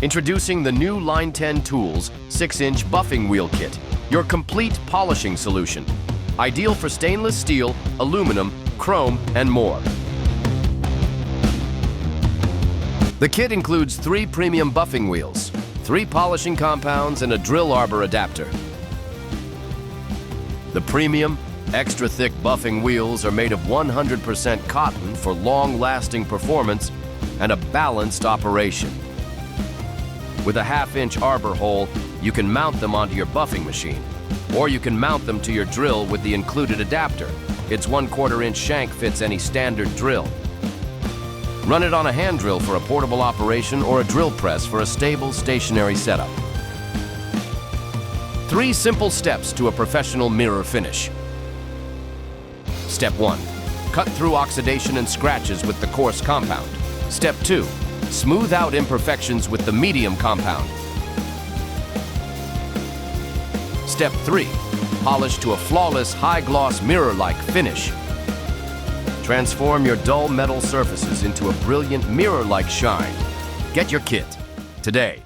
Introducing the new LINE10 Tools 6-inch buffing wheel kit, your complete polishing solution. Ideal for stainless steel, aluminum, chrome, and more. The kit includes 3 premium buffing wheels, 3 polishing compounds, and a drill arbor adapter. The premium, extra thick buffing wheels are made of 100% cotton for long-lasting performance and a balanced operation. With a 1/2-inch arbor hole, you can mount them onto your buffing machine, or you can mount them to your drill with the included adapter. Its 1/4-inch shank fits any standard drill. Run it on a hand drill for a portable operation or a drill press for a stable, stationary setup. 3 simple steps to a professional mirror finish. Step 1. Cut through oxidation and scratches with the coarse compound. Step 2. Smooth out imperfections with the medium compound. Step 3. Polish to a flawless, high-gloss mirror-like finish. Transform your dull metal surfaces into a brilliant mirror-like shine. Get your kit today.